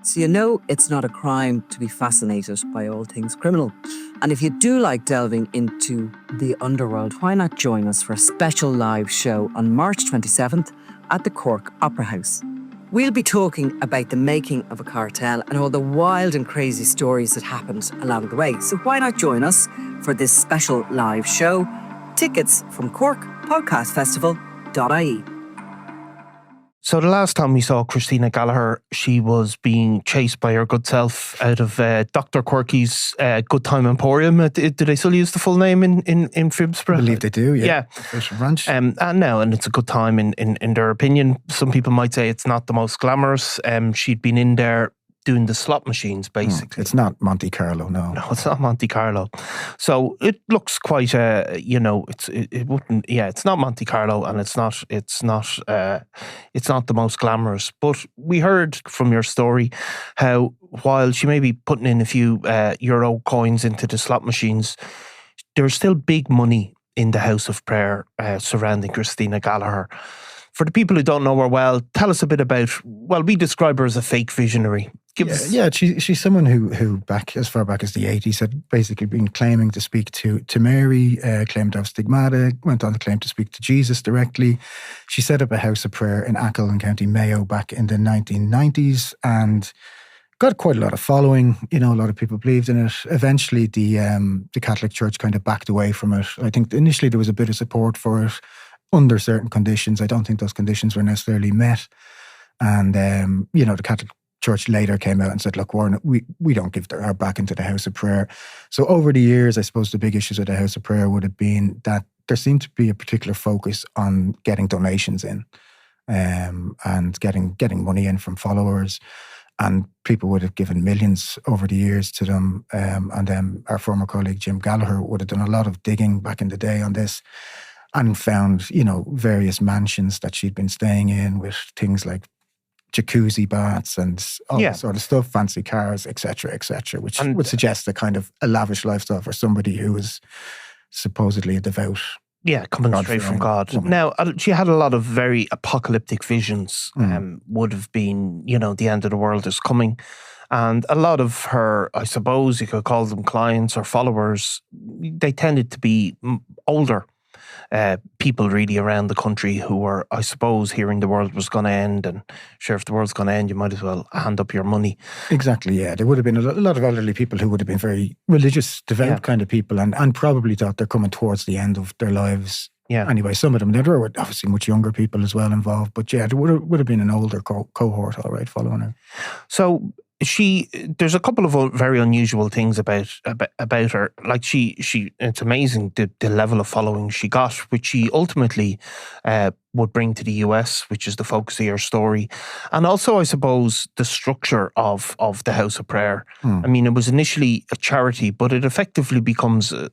So you know it's not a crime to be fascinated by all things criminal. And if you do like delving into the underworld, why not join us for a special live show on March 27th at the Cork Opera House. We'll be talking about the making of a cartel and all the wild and crazy stories that happened along the way. So why not join us for this special live show? Tickets from corkpodcastfestival.ie. So the last time we saw Christina Gallagher, she was being chased by her good self out of Dr Quirkey's Good Time Emporium. Do they still use the full name in Fibsborough? I believe they do, yeah. Ranch. And it's a good time in their opinion. Some people might say it's not the most glamorous. She'd been in there doing the slot machines, basically. It's not Monte Carlo, no. No, it's not Monte Carlo. So it looks quite, it's not Monte Carlo, and it's not the most glamorous. But we heard from your story how while she may be putting in a few euro coins into the slot machines, there's still big money in the House of Prayer surrounding Christina Gallagher. For the people who don't know her well, tell us a bit about, well, we describe her as a fake visionary. She's someone who back as far back as the 80s had basically been claiming to speak to Mary, claimed to have stigmata, went on to claim to speak to Jesus directly. She set up a house of prayer in Achill in County Mayo back in the 1990s and got quite a lot of following. You know, a lot of people believed in it. Eventually, the Catholic Church kind of backed away from it. I think initially there was a bit of support for it under certain conditions. I don't think those conditions were necessarily met. And, the Catholic Church later came out and said, look, we don't give her back into the House of Prayer. So over the years, I suppose the big issues with the House of Prayer would have been that there seemed to be a particular focus on getting donations in and getting money in from followers. And people would have given millions over the years to them. And then our former colleague, Jim Gallagher, would have done a lot of digging back in the day on this and found, various mansions that she'd been staying in with things like jacuzzi baths and all that sort of stuff, fancy cars, etc., which would suggest a kind of a lavish lifestyle for somebody who is supposedly a devout. Yeah, coming straight from God. Woman. Now, she had a lot of very apocalyptic visions. Would have been, the end of the world is coming. And a lot of her, I suppose you could call them clients or followers, they tended to be older people really around the country who were, I suppose, hearing the world was going to end, and sure, if the world's going to end, you might as well hand up your money. Exactly, yeah. There would have been a lot of elderly people who would have been very religious, devout kind of people, and probably thought they're coming towards the end of their lives. Yeah. Anyway, some of them, there were obviously much younger people as well involved, but yeah, there would have been an older cohort, all right, following her. So there's a couple of very unusual things about her. Like she it's amazing the level of following she got, which she ultimately would bring to the US, which is the focus of your story. And also, I suppose, the structure of the House of Prayer. I mean, it was initially a charity, but it effectively becomes a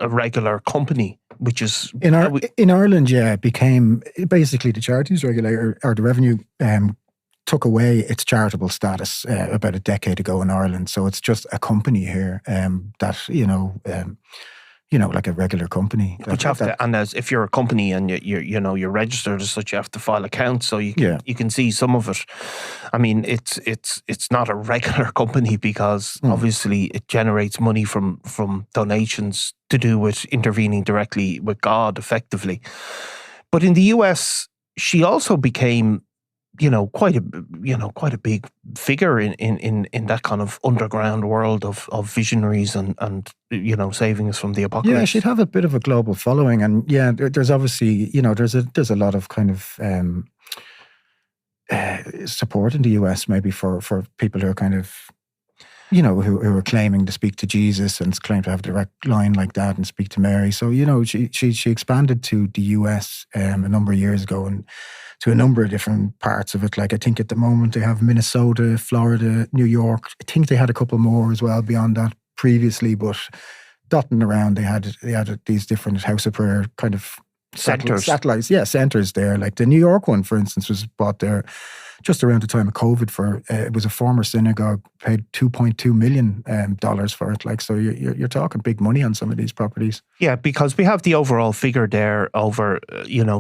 regular company, which is... In Ireland, it became basically the charities regulator, or the revenue took away its charitable status about a decade ago in Ireland. So it's just a company here that, like a regular company. But you have to, and if you're a company and you're registered as such, you have to file accounts, so you can see some of it. I mean, it's not a regular company because obviously it generates money from donations to do with intervening directly with God, effectively. But in the US, she also became quite a big figure in that kind of underground world of visionaries and saving us from the apocalypse. Yeah, she'd have a bit of a global following, and there's obviously there's a lot of kind of support in the US maybe for people who are kind of who are claiming to speak to Jesus and claim to have a direct line like that and speak to Mary. So she expanded to the US a number of years ago and to a number of different parts of it. Like I think at the moment they have Minnesota, Florida, New York. I think they had a couple more as well beyond that previously, but dotting around they had these different House of Prayer kind of satellites. Centers there. Like the New York one, for instance, was bought there just around the time of COVID for, it was a former synagogue, paid $2.2 million for it. Like, so you're talking big money on some of these properties. Yeah, because we have the overall figure there over,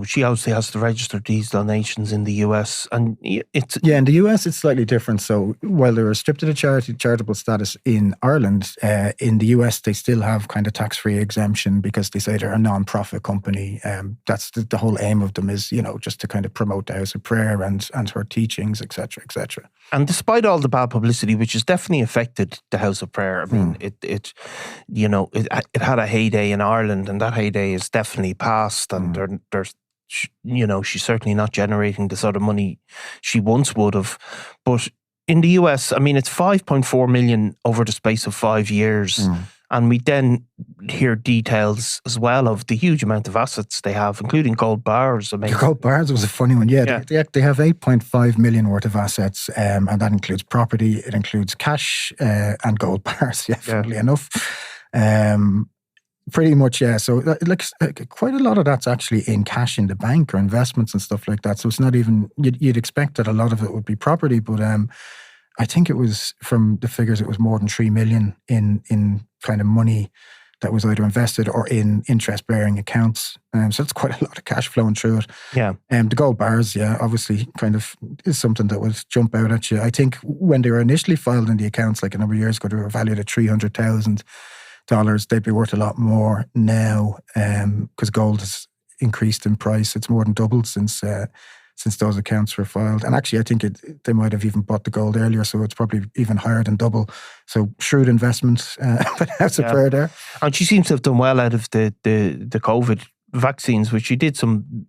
she obviously has to register these donations in the US, and it's... Yeah, in the US it's slightly different. So while they're restricted to charitable status in Ireland, in the US they still have kind of tax-free exemption because they say they're a non-profit company. That's the whole aim of them is, just to kind of promote the House of Prayer and her teachings, etc., etc. And despite all the bad publicity, which has definitely affected the House of Prayer, I mean, it had a heyday in Ireland, and that heyday is definitely past. And there's, she's certainly not generating the sort of money she once would have. But in the US, I mean, it's 5.4 million over the space of 5 years. And we then hear details as well of the huge amount of assets they have, including gold bars. I mean, the gold bars was a funny one. Yeah. They have 8.5 million worth of assets, and that includes property. It includes cash and gold bars. Yeah, funnily enough. Pretty much, yeah. So quite a lot of that's actually in cash in the bank or investments and stuff like that. So it's not even, you'd expect that a lot of it would be property, but I think it was, from the figures, it was more than 3 million in kind of money that was either invested or in interest-bearing accounts. So it's quite a lot of cash flowing through it. Yeah. The gold bars, obviously kind of is something that would jump out at you. I think when they were initially filed in the accounts, like a number of years ago, they were valued at $300,000. They'd be worth a lot more now because gold has increased in price. It's more than doubled since those accounts were filed. And actually, I think they might have even bought the gold earlier, so it's probably even higher than double. So shrewd investment, but that's a prayer there. And she seems to have done well out of the COVID vaccines, which she did some,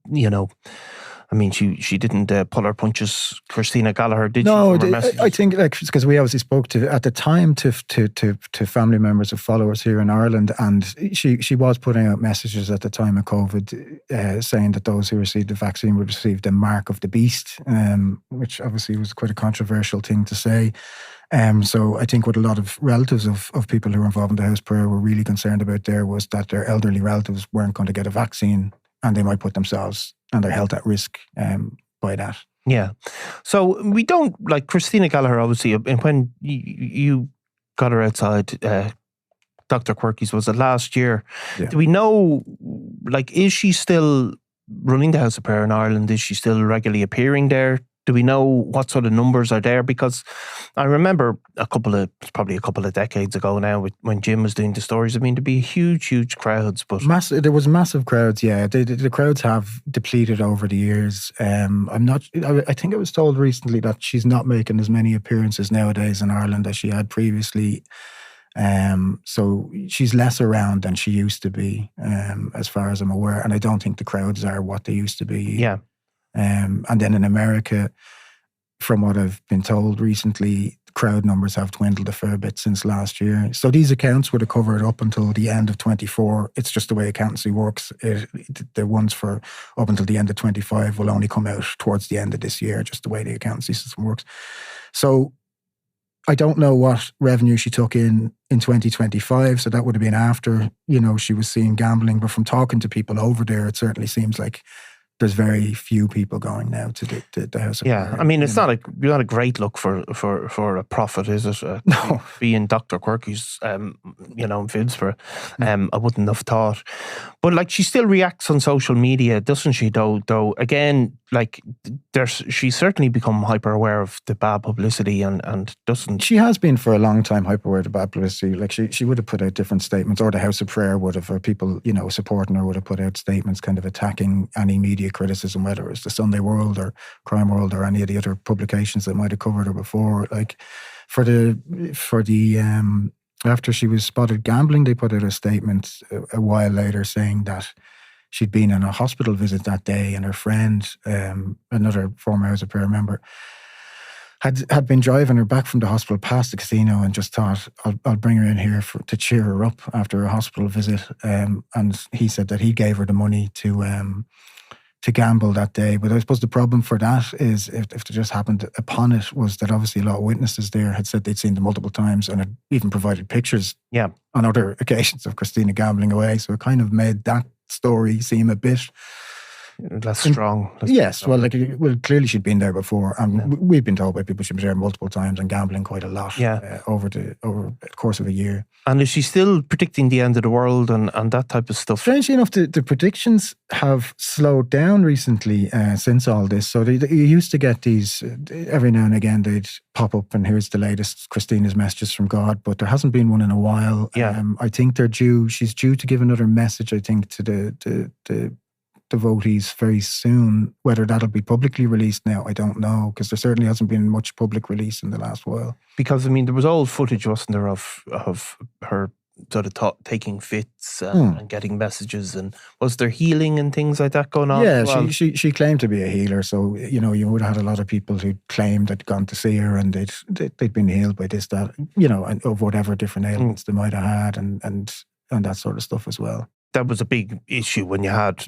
I mean, she didn't pull her punches, Christina Gallagher, did she? No, I think because we obviously spoke at the time to family members of followers here in Ireland, and she was putting out messages at the time of COVID saying that those who received the vaccine would receive the mark of the beast, which obviously was quite a controversial thing to say. So I think what a lot of relatives of people who were involved in the House Prayer were really concerned about there was that their elderly relatives weren't going to get a vaccine, and they might put themselves and their health at risk by that. Yeah. So we don't, like Christina Gallagher, obviously, when you got her outside Dr. Quirkey's, was it last year? Yeah. Do we know, is she still running the House of Prayer in Ireland? Is she still regularly appearing there? Do we know what sort of numbers are there? Because I remember probably a couple of decades ago now, when Jim was doing the stories, I mean, there'd be huge crowds. But there was massive crowds, yeah. The crowds have depleted over the years. I think I was told recently that she's not making as many appearances nowadays in Ireland as she had previously. So she's less around than she used to be, as far as I'm aware. And I don't think the crowds are what they used to be. Yeah. And then in America, from what I've been told recently, crowd numbers have dwindled a fair bit since last year. So these accounts would have covered up until the end of 24. It's just the way accountancy works. The ones for up until the end of 25 will only come out towards the end of this year, just the way the accountancy system works. So I don't know what revenue she took in 2025. So that would have been after, she was seeing gambling. But from talking to people over there, it certainly seems like there's very few people going now to the House of Prayer. Yeah, I mean, it's not a great look for a prophet, is it? No. Being Dr. Quirkey's, in Finsbury, I wouldn't have thought. But she still reacts on social media, doesn't she? Though again, she's certainly become hyper aware of the bad publicity and doesn't. She has been for a long time hyper aware of the bad publicity. She would have put out different statements, or the House of Prayer would have, or people supporting her would have put out statements, kind of attacking any media criticism, whether it's the Sunday World or Crime World or any of the other publications that might have covered her before. For the after she was spotted gambling, they put out a statement a while later saying that she'd been on a hospital visit that day, and her friend, another former House of Prayer member, had been driving her back from the hospital past the casino and just thought, I'll bring her in here to cheer her up after a hospital visit. And he said that he gave her the money to gamble that day. But I suppose the problem for that is, if they just happened upon it, was that obviously a lot of witnesses there had said they'd seen them multiple times and had even provided pictures on other occasions of Christina gambling away. So it kind of made that story seem a bit less strong. Yes, well, clearly she'd been there before, and we've been told by people she was there multiple times and gambling quite a lot over the course of a year. And is she still predicting the end of the world and that type of stuff? Strangely enough, the predictions have slowed down recently since all this. So you used to get these every now and again. They'd pop up, and here's the latest Christina's messages from God, but there hasn't been one in a while. Yeah. I think she's due to give another message, I think, to the devotees very soon. Whether that'll be publicly released now, I don't know, because there certainly hasn't been much public release in the last while. Because, I mean, there was old footage, wasn't there, of her sort of taking fits and getting messages, and was there healing and things like that going on? Yeah, she claimed to be a healer, so you would have had a lot of people who claimed they'd gone to see her and they'd been healed by this, that, and of whatever different ailments they might have had, and that sort of stuff as well. That was a big issue when you had,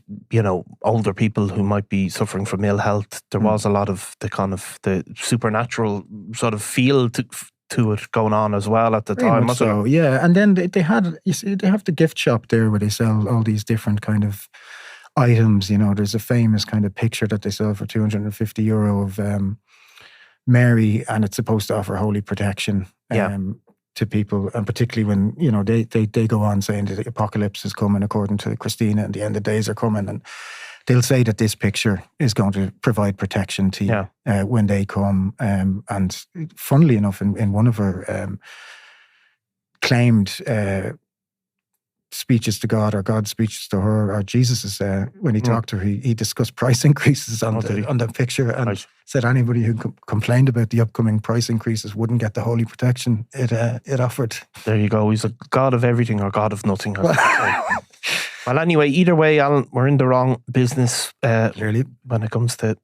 older people who might be suffering from ill health. There was a lot of the supernatural sort of feel to it going on as well at the time. So, yeah. And then they have the gift shop there where they sell all these different kind of items. There's a famous kind of picture that they sell for €250 of Mary, and it's supposed to offer holy protection. To people, and particularly when they go on saying that the apocalypse is coming according to Christina and the end of days are coming, and they'll say that this picture is going to provide protection to you when they come. And funnily enough, in one of her claimed speeches to God, or God's speeches to her, or Jesus's, when he talked to her, he discussed price increases on the picture, and said anybody who complained about the upcoming price increases wouldn't get the holy protection it offered. There you go. He's a God of everything or God of nothing. Well, anyway, either way, Alan, we're in the wrong business clearly when it comes to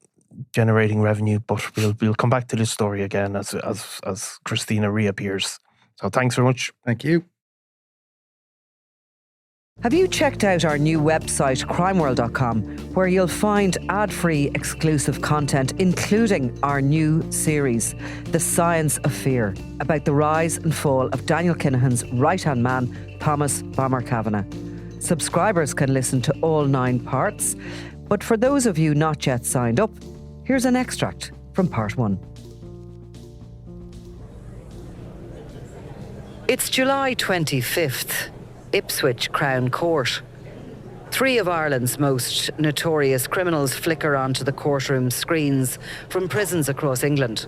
generating revenue, but we'll come back to this story again as Christina reappears. So thanks very much. Thank you. Have you checked out our new website, crimeworld.com, where you'll find ad-free exclusive content, including our new series, The Science of Fear, about the rise and fall of Daniel Kinahan's right-hand man, Thomas Bomber Kavanagh. Subscribers can listen to all 9 parts, but for those of you not yet signed up, here's an extract from part 1. It's July 25th. Ipswich Crown Court. 3 of Ireland's most notorious criminals flicker onto the courtroom screens from prisons across England.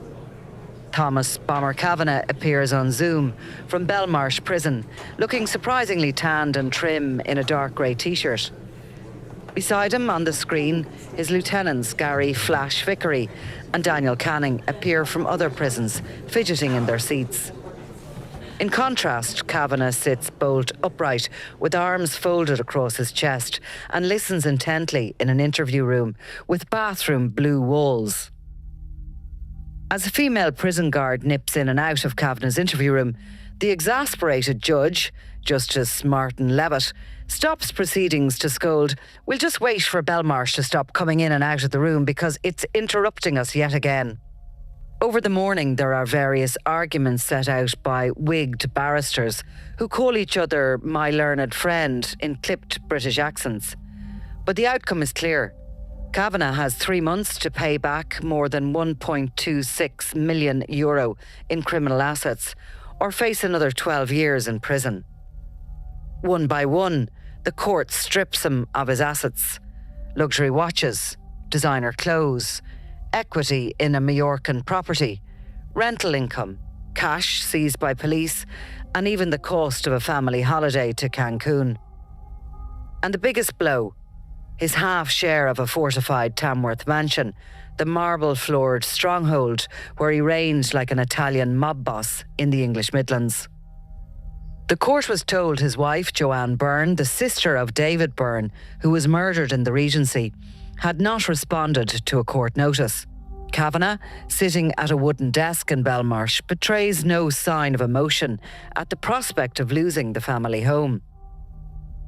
Thomas Bomber Kavanagh appears on Zoom from Belmarsh Prison, looking surprisingly tanned and trim in a dark grey t-shirt. Beside him on the screen, his lieutenants Gary Flash Vickery and Daniel Canning appear from other prisons, fidgeting in their seats. In contrast, Kavanagh sits bolt upright with arms folded across his chest and listens intently in an interview room with bathroom blue walls. As a female prison guard nips in and out of Kavanagh's interview room, the exasperated judge, Justice Martin Levitt, stops proceedings to scold, "We'll just wait for Belmarsh to stop coming in and out of the room because it's interrupting us yet again." Over the morning, there are various arguments set out by wigged barristers who call each other "my learned friend" in clipped British accents. But the outcome is clear. Kavanagh has 3 months to pay back more than €1.26 million in criminal assets, or face another 12 years in prison. One by one, the court strips him of his assets: luxury watches, designer clothes, equity in a Majorcan property, rental income, cash seized by police, and even the cost of a family holiday to Cancun. And the biggest blow, his half share of a fortified Tamworth mansion, the marble-floored stronghold where he reigned like an Italian mob boss in the English Midlands. The court was told his wife, Joanne Byrne, the sister of David Byrne, who was murdered in the Regency, had not responded to a court notice. Kavanagh, sitting at a wooden desk in Belmarsh, betrays no sign of emotion at the prospect of losing the family home.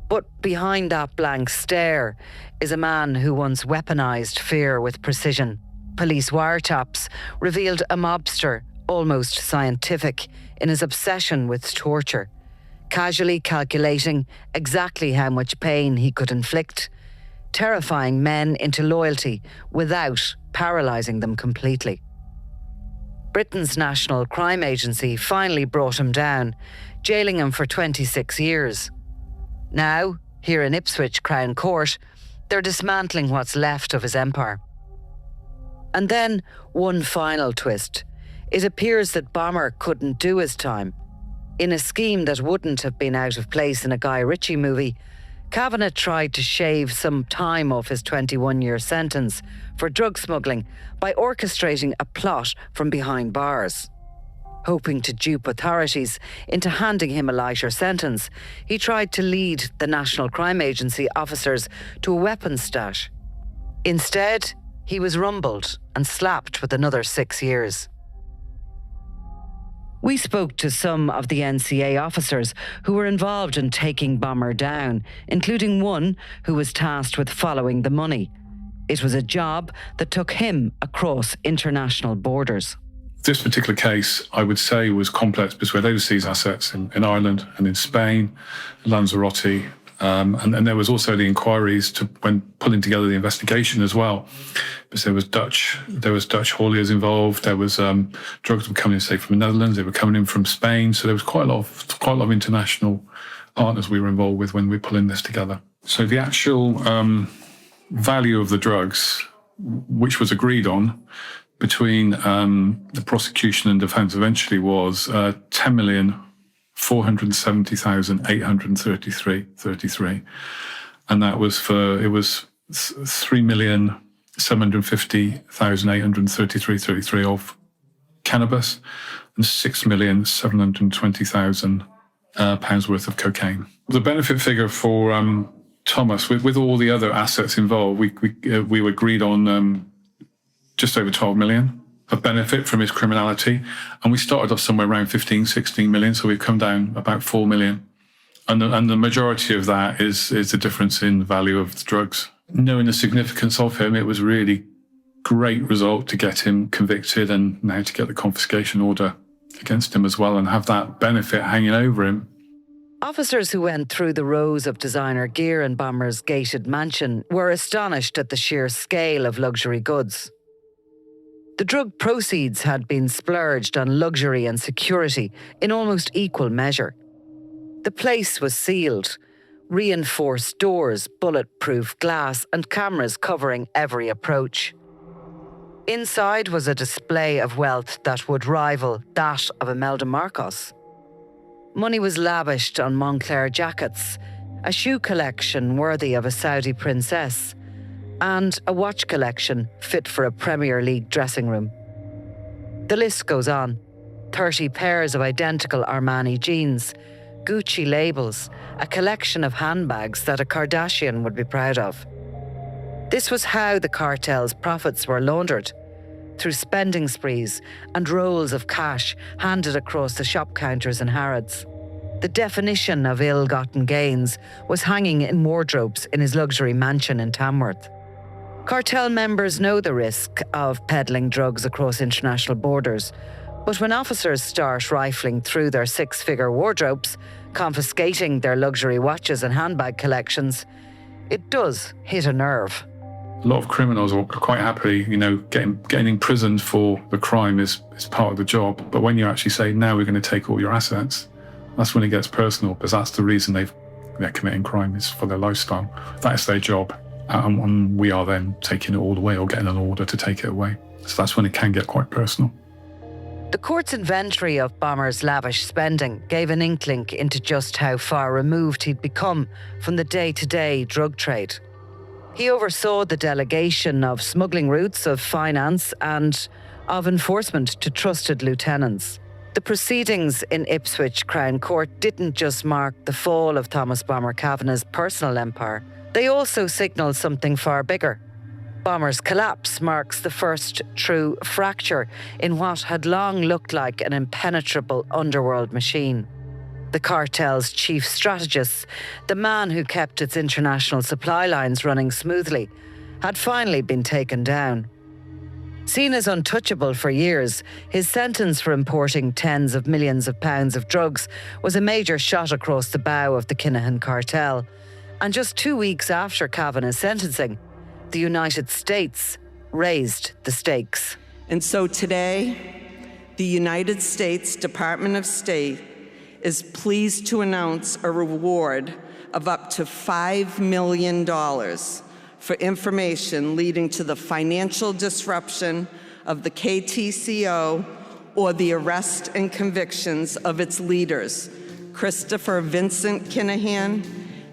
But behind that blank stare is a man who once weaponised fear with precision. Police wiretaps revealed a mobster, almost scientific, in his obsession with torture, casually calculating exactly how much pain he could inflict, terrifying men into loyalty without paralysing them completely. Britain's National Crime Agency finally brought him down, jailing him for 26 years. Now, here in Ipswich Crown Court, they're dismantling what's left of his empire. And then, one final twist. It appears that Bomber couldn't do his time. In a scheme that wouldn't have been out of place in a Guy Ritchie movie, Kavanagh tried to shave some time off his 21-year sentence for drug smuggling by orchestrating a plot from behind bars. Hoping to dupe authorities into handing him a lighter sentence, he tried to lead the National Crime Agency officers to a weapons stash. Instead, he was rumbled and slapped with another 6 years. We spoke to some of the NCA officers who were involved in taking Bomber down, including one who was tasked with following the money. It was a job that took him across international borders. This particular case, I would say, was complex because we had overseas assets in Ireland and in Spain, Lanzarote, and there was also the inquiries when pulling together the investigation as well. Because there was Dutch hauliers involved. There was drugs were coming in, say, from the Netherlands. They were coming in from Spain. So there was quite a lot of international partners we were involved with when we were pulling this together. So the actual value of the drugs, which was agreed on between the prosecution and defence, eventually was 10,470,833, and that was it was 3,750,833 of cannabis and 6,720,000 pounds worth of cocaine. The benefit figure for Thomas, with all the other assets involved, we agreed on just over 12 million of benefit from his criminality. And we started off somewhere around 15, 16 million. So we've come down about 4 million. And the majority of that is the difference in value of the drugs. Knowing the significance of him, it was really great result to get him convicted and now to get the confiscation order against him as well and have that benefit hanging over him. Officers who went through the rows of designer gear in Bomber's gated mansion were astonished at the sheer scale of luxury goods. The drug proceeds had been splurged on luxury and security in almost equal measure. The place was sealed, reinforced doors, bulletproof glass, and cameras covering every approach. Inside was a display of wealth that would rival that of Imelda Marcos. Money was lavished on Moncler jackets, a shoe collection worthy of a Saudi princess, and a watch collection fit for a Premier League dressing room. The list goes on. 30 pairs of identical Armani jeans, Gucci labels, a collection of handbags that a Kardashian would be proud of. This was how the cartel's profits were laundered, through spending sprees and rolls of cash handed across the shop counters in Harrods. The definition of ill-gotten gains was hanging in wardrobes in his luxury mansion in Tamworth. Cartel members know the risk of peddling drugs across international borders, but when officers start rifling through their six-figure wardrobes, confiscating their luxury watches and handbag collections, it does hit a nerve. A lot of criminals are quite happy, getting imprisoned for the crime is part of the job. But when you actually say, now we're going to take all your assets, that's when it gets personal, because that's the reason they're committing crime, is for their lifestyle. That's their job. And we are then taking it all away or getting an order to take it away. So that's when it can get quite personal. The court's inventory of Bomber's lavish spending gave an inkling into just how far removed he'd become from the day-to-day drug trade. He oversaw the delegation of smuggling routes, of finance and of enforcement to trusted lieutenants. The proceedings in Ipswich Crown Court didn't just mark the fall of Thomas Bomber Kavanagh's personal empire, they also signalled something far bigger. Bomber's collapse marks the first true fracture in what had long looked like an impenetrable underworld machine. The cartel's chief strategist, the man who kept its international supply lines running smoothly, had finally been taken down. Seen as untouchable for years, his sentence for importing tens of millions of pounds of drugs was a major shot across the bow of the Kinahan cartel, And just 2 weeks after Kavanagh's sentencing, the United States raised the stakes. And so today, the United States Department of State is pleased to announce a reward of up to $5 million for information leading to the financial disruption of the KTCO or the arrest and convictions of its leaders, Christopher Vincent Kinahan,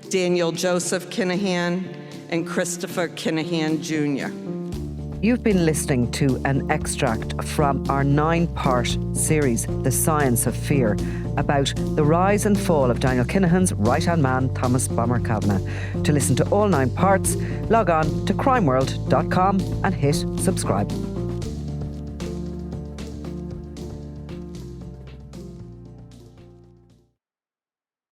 Daniel Joseph Kinahan, and Christopher Kinahan Jr. You've been listening to an extract from our 9-part series, The Science of Fear, about the rise and fall of Daniel Kinahan's right-hand man, Thomas Bomber Kavanagh. To listen to all 9 parts, log on to crimeworld.com and hit subscribe.